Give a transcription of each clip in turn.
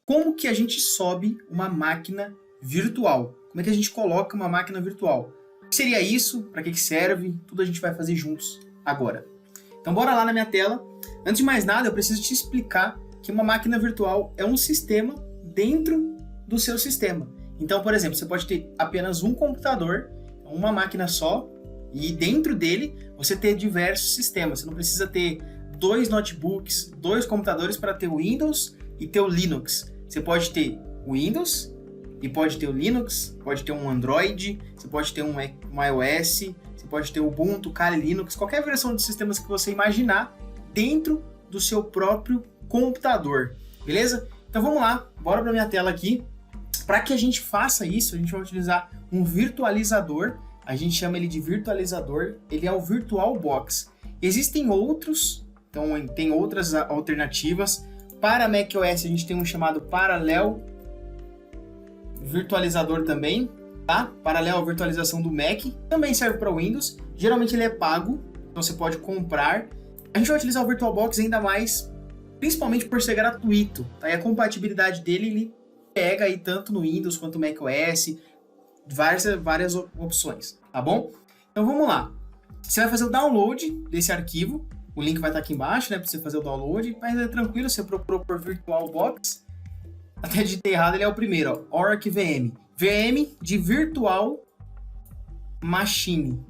como que a gente sobe uma máquina virtual? Como é que a gente coloca uma máquina virtual? O que seria isso? Para que serve? Tudo a gente vai fazer juntos agora. Então bora lá na minha tela. Antes de mais nada, eu preciso te explicar que uma máquina virtual é um sistema dentro do seu sistema. Então, por exemplo, você pode ter apenas um computador, uma máquina só, e dentro dele você ter diversos sistemas. Você não precisa ter 2 notebooks, 2 computadores para ter o Windows e ter o Linux. Você pode ter o Windows e pode ter o Linux, pode ter um Android, você pode ter um iOS, você pode ter o Ubuntu, Kali Linux, qualquer versão de sistemas que você imaginar dentro do seu próprio computador, beleza? Então vamos lá, bora para minha tela aqui. Para que a gente faça isso, a gente vai utilizar um virtualizador, a gente chama ele de virtualizador, ele é o VirtualBox. Existem outros, então tem outras alternativas. Para macOS a gente tem um chamado Parallel Virtualizador também, tá? Parallel Virtualização do Mac, também serve para Windows, geralmente ele é pago, então você pode comprar. A gente vai utilizar o VirtualBox ainda mais, principalmente por ser gratuito, tá? E a compatibilidade dele, ele pega aí tanto no Windows quanto no macOS, várias opções, tá bom? Então vamos lá. Você vai fazer o download desse arquivo, o link vai estar aqui embaixo, né, para você fazer o download, mas é tranquilo, você procurou por VirtualBox, até digitei errado, ele é o primeiro, ó, Oracle VM. VM de Virtual Machine,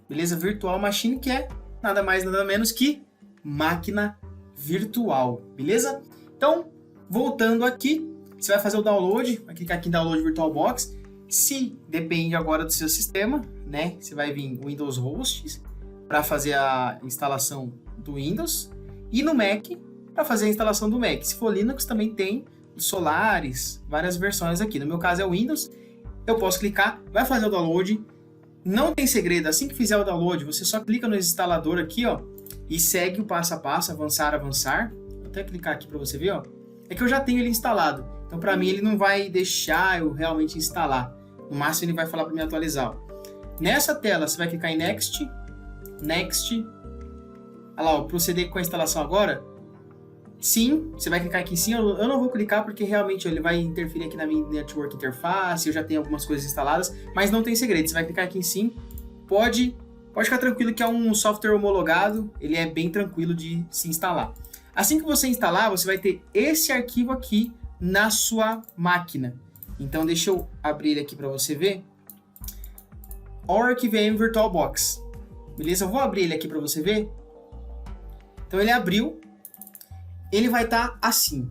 beleza? Virtual Machine, que é nada mais, nada menos que máquina virtual, beleza? Então, voltando aqui, você vai fazer o download, vai clicar aqui em Download VirtualBox. Se depende agora do seu sistema, né? Você vai vir Windows Hosts para fazer a instalação do Windows e no Mac para fazer a instalação do Mac. Se for Linux, também tem Solaris, várias versões aqui. No meu caso é o Windows. Eu posso clicar, vai fazer o download. Não tem segredo, assim que fizer o download, você só clica no instalador aqui, ó, e segue o passo a passo, avançar. Vou até clicar aqui para você ver, ó. É que eu já tenho ele instalado. Então, para mim, ele não vai deixar eu realmente instalar. No máximo, ele vai falar para me atualizar. Nessa tela, você vai clicar em Next. Next. Olha lá, ó, proceder com a instalação agora. Sim, você vai clicar aqui em sim. Eu não vou clicar porque realmente ele vai interferir aqui na minha Network Interface. Eu já tenho algumas coisas instaladas, mas não tem segredo. Você vai clicar aqui em sim. Pode ficar tranquilo que é um software homologado. Ele é bem tranquilo de se instalar. Assim que você instalar, você vai ter esse arquivo aqui na sua máquina. Então deixa eu abrir ele aqui para você ver. Oracle VM VirtualBox. Beleza? Eu vou abrir ele aqui para você ver. Então ele abriu. Ele vai estar assim.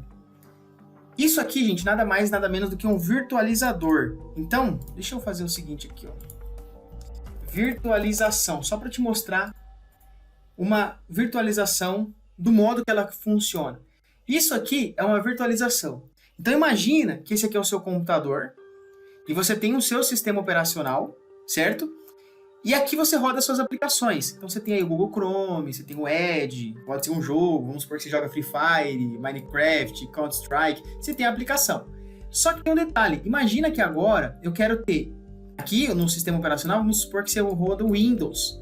Isso aqui, gente, nada mais, nada menos do que um virtualizador. Então, deixa eu fazer o seguinte aqui, ó. Virtualização, só para te mostrar uma virtualização do modo que ela funciona. Isso aqui é uma virtualização. Então imagina que esse aqui é o seu computador e você tem o seu sistema operacional, certo? E aqui você roda suas aplicações. Então você tem aí o Google Chrome, você tem o Edge, pode ser um jogo, vamos supor que você joga Free Fire, Minecraft, Counter-Strike, você tem a aplicação. Só que tem um detalhe, imagina que agora eu quero ter, aqui no sistema operacional, vamos supor que você roda o Windows.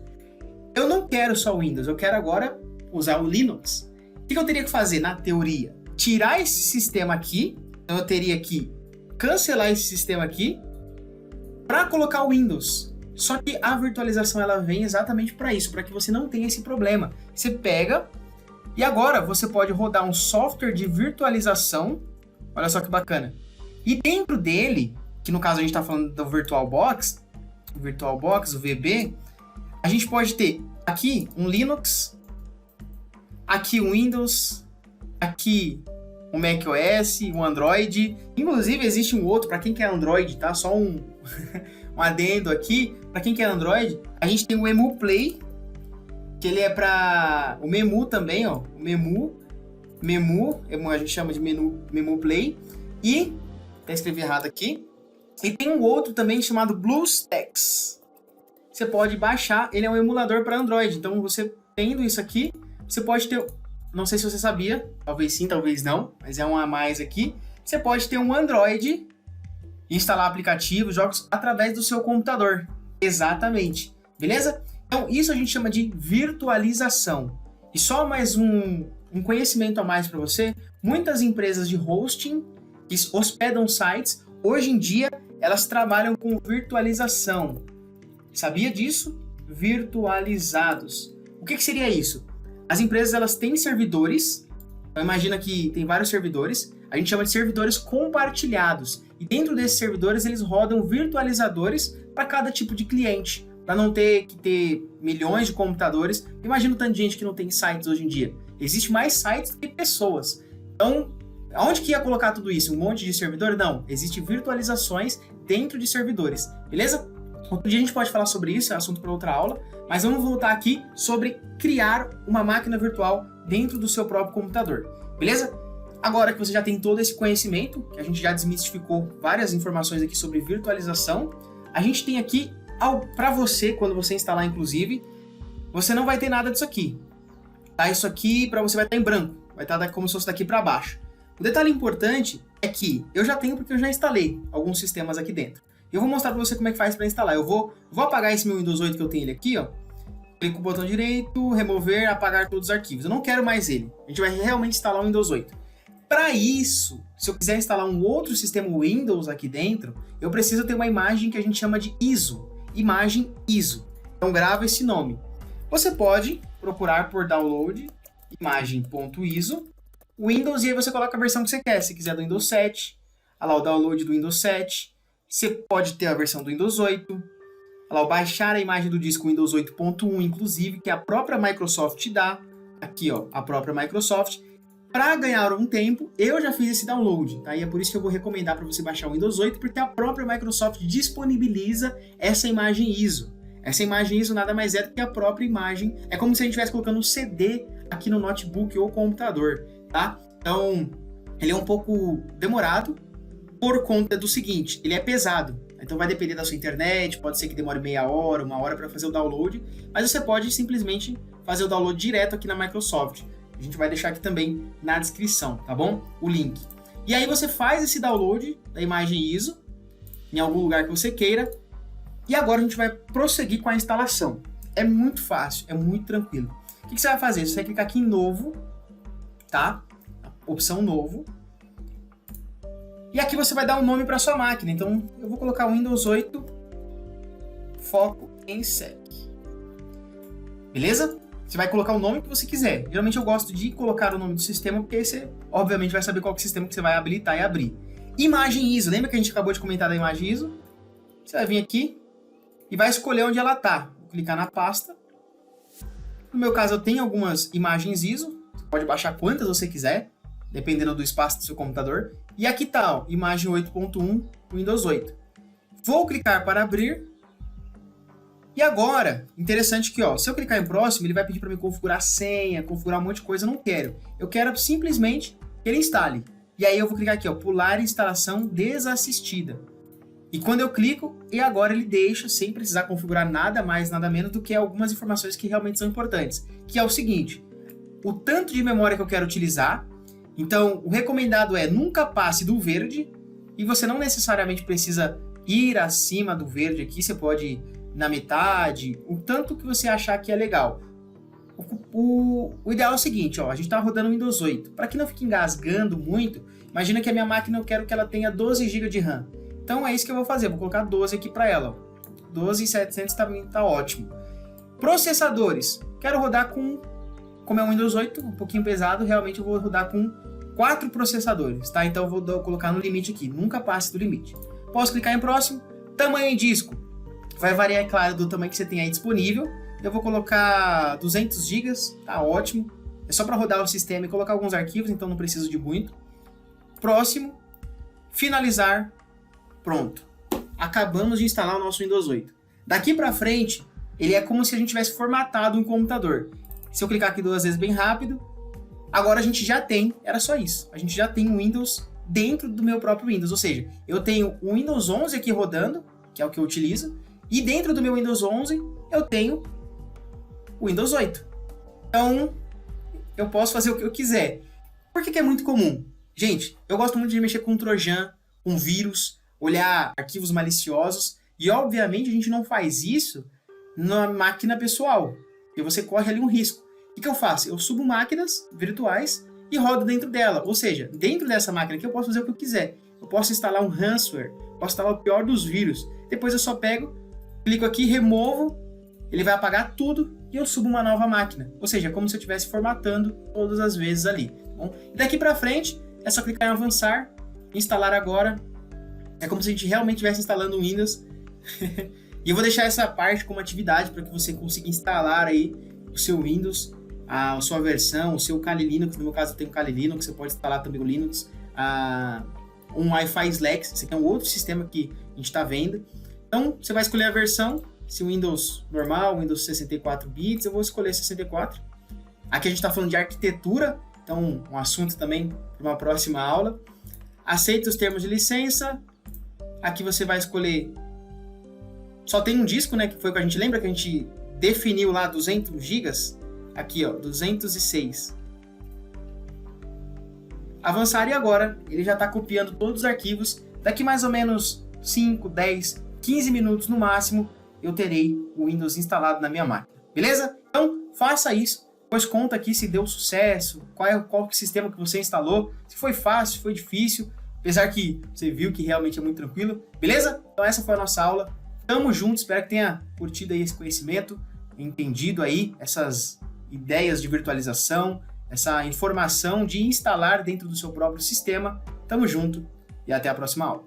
Eu não quero só o Windows, eu quero agora usar o Linux. O que eu teria que fazer na teoria? Tirar esse sistema aqui, então eu teria que cancelar esse sistema aqui para colocar o Windows. Só que a virtualização ela vem exatamente para isso, para que você não tenha esse problema. Você pega e agora você pode rodar um software de virtualização. Olha só que bacana. E dentro dele, que no caso a gente está falando do VirtualBox, o VB, a gente pode ter aqui um Linux, aqui um Windows, aqui um macOS, um Android. Inclusive existe um outro para quem quer Android, tá? Só um adendo aqui. Para quem quer Android, a gente tem o EmuPlay, que ele é para o Memu também, ó. O Memu, a gente chama de MemuPlay. E até escrevi errado aqui. E tem um outro também chamado BlueStacks. Você pode baixar, ele é um emulador para Android. Então você tendo isso aqui, você pode ter, não sei se você sabia, talvez sim, talvez não, mas é um a mais aqui. Você pode ter um Android, instalar aplicativos, jogos através do seu computador. Exatamente, beleza? Então isso a gente chama de virtualização. E só mais um conhecimento a mais para você, muitas empresas de hosting, que hospedam sites, hoje em dia elas trabalham com virtualização. Sabia disso? Virtualizados. O que seria isso? As empresas elas têm servidores, então imagina que tem vários servidores, a gente chama de servidores compartilhados. E dentro desses servidores eles rodam virtualizadores para cada tipo de cliente, para não ter que ter milhões de computadores. Imagina o tanto de gente que não tem sites hoje em dia. Existe mais sites do que pessoas. Então, aonde que ia colocar tudo isso? Um monte de servidor? Não. Existem virtualizações dentro de servidores. Beleza? Outro dia a gente pode falar sobre isso, é assunto para outra aula. Mas vamos voltar aqui sobre criar uma máquina virtual dentro do seu próprio computador. Beleza? Agora que você já tem todo esse conhecimento, que a gente já desmistificou várias informações aqui sobre virtualização, a gente tem aqui, para você, quando você instalar inclusive, você não vai ter nada disso aqui. Tá? Isso aqui para você vai estar em branco, vai estar como se fosse daqui para baixo. O detalhe importante é que eu já tenho porque eu já instalei alguns sistemas aqui dentro. E eu vou mostrar para você como é que faz para instalar. Eu vou apagar esse meu Windows 8 que eu tenho ele aqui, ó. Clico no botão direito, remover, apagar todos os arquivos. Eu não quero mais ele. A gente vai realmente instalar o Windows 8. Para isso, se eu quiser instalar um outro sistema Windows aqui dentro, eu preciso ter uma imagem que a gente chama de ISO. Imagem ISO. Então grava esse nome. Você pode procurar por download imagem.iso Windows e aí você coloca a versão que você quer. Se quiser do Windows 7, olha lá o download do Windows 7. Você pode ter a versão do Windows 8. Olha lá, baixar a imagem do disco Windows 8.1, inclusive, que a própria Microsoft te dá. Aqui, ó, a própria Microsoft. Para ganhar um tempo, eu já fiz esse download, tá? E é por isso que eu vou recomendar para você baixar o Windows 8, porque a própria Microsoft disponibiliza essa imagem ISO. Essa imagem ISO nada mais é do que a própria imagem. É como se a gente estivesse colocando um CD aqui no notebook ou computador, tá? Então, ele é um pouco demorado por conta do seguinte, ele é pesado. Então vai depender da sua internet, pode ser que demore meia hora, uma hora para fazer o download, mas você pode simplesmente fazer o download direto aqui na Microsoft. A gente vai deixar aqui também na descrição, tá bom? O link. E aí você faz esse download da imagem ISO em algum lugar que você queira. E agora a gente vai prosseguir com a instalação. É muito fácil, é muito tranquilo. O que você vai fazer? Você vai clicar aqui em novo, tá? Opção novo. E aqui você vai dar um nome para sua máquina. Então eu vou colocar Windows 8 Foco em Sec. Beleza? Você vai colocar o nome que você quiser. Geralmente eu gosto de colocar o nome do sistema, porque aí você, obviamente, vai saber qual que é o sistema que você vai habilitar e abrir. Imagem ISO. Lembra que a gente acabou de comentar da imagem ISO? Você vai vir aqui e vai escolher onde ela está. Vou clicar na pasta. No meu caso, eu tenho algumas imagens ISO. Você pode baixar quantas você quiser, dependendo do espaço do seu computador. E aqui está, ó, imagem 8.1 Windows 8. Vou clicar para abrir. E agora, interessante que, ó, se eu clicar em próximo, ele vai pedir para me configurar a senha, configurar um monte de coisa, eu não quero. Eu quero simplesmente que ele instale. E aí eu vou clicar aqui, ó, pular instalação desassistida. E quando eu clico, e agora ele deixa, sem precisar configurar nada mais, nada menos do que algumas informações que realmente são importantes. Que é o seguinte, o tanto de memória que eu quero utilizar. Então, o recomendado é nunca passe do verde, e você não necessariamente precisa ir acima do verde aqui, você pode ir na metade, o tanto que você achar que é legal. O ideal é o seguinte, ó, a gente está rodando o Windows 8. Para que não fique engasgando muito, imagina que a minha máquina eu quero que ela tenha 12 GB de RAM. Então é isso que eu vou fazer, vou colocar 12 aqui para ela. 12.700 tá ótimo. Processadores, quero rodar com, como é o Windows 8, um pouquinho pesado, realmente eu vou rodar com 4 processadores, tá? Então eu vou colocar no limite aqui, nunca passe do limite. Posso clicar em próximo, tamanho em disco. Vai variar, é claro, do tamanho que você tem aí disponível. Eu vou colocar 200 GB, tá ótimo. É só para rodar o sistema e colocar alguns arquivos, então não preciso de muito. Próximo, finalizar, pronto. Acabamos de instalar o nosso Windows 8. Daqui para frente, ele é como se a gente tivesse formatado um computador. Se eu clicar aqui 2 vezes bem rápido, agora a gente já tem, era só isso. A gente já tem o Windows dentro do meu próprio Windows, ou seja, eu tenho o Windows 11 aqui rodando, que é o que eu utilizo, e dentro do meu Windows 11 eu tenho o Windows 8. Então, eu posso fazer o que eu quiser. Por que é muito comum? Gente, eu gosto muito de mexer com trojan, com vírus, olhar arquivos maliciosos, e obviamente a gente não faz isso na máquina pessoal, porque você corre ali um risco. O que eu faço? Eu subo máquinas virtuais e rodo dentro dela. Ou seja, dentro dessa máquina aqui eu posso fazer o que eu quiser. Eu posso instalar um ransomware, posso instalar o pior dos vírus. Depois eu só pego, clico aqui, removo, ele vai apagar tudo e eu subo uma nova máquina. Ou seja, é como se eu estivesse formatando todas as vezes ali. Tá bom? E daqui para frente é só clicar em avançar, instalar agora. É como se a gente realmente estivesse instalando o Windows. E eu vou deixar essa parte como atividade para que você consiga instalar aí o seu Windows, a sua versão, o seu Kali Linux. No meu caso eu tenho Kali Linux, você pode instalar também o Linux, um Wi-Fi Slack. Esse aqui é um outro sistema que a gente está vendo. Então você vai escolher a versão, se o Windows normal, Windows 64 bits, eu vou escolher 64. Aqui a gente está falando de arquitetura, então um assunto também para uma próxima aula. Aceita os termos de licença. Aqui você vai escolher, só tem um disco, né, que foi o que a gente lembra que a gente definiu lá 200 GB. Aqui, ó, 206. Avançar e agora ele já está copiando todos os arquivos. Daqui mais ou menos 5, 10, 15 minutos no máximo, eu terei o Windows instalado na minha máquina. Beleza? Então, faça isso. Depois conta aqui se deu sucesso, qual sistema que você instalou, se foi fácil, se foi difícil, apesar que você viu que realmente é muito tranquilo. Beleza? Então essa foi a nossa aula. Tamo junto, espero que tenha curtido aí esse conhecimento, entendido aí essas ideias de virtualização, essa informação de instalar dentro do seu próprio sistema. Tamo junto e até a próxima aula.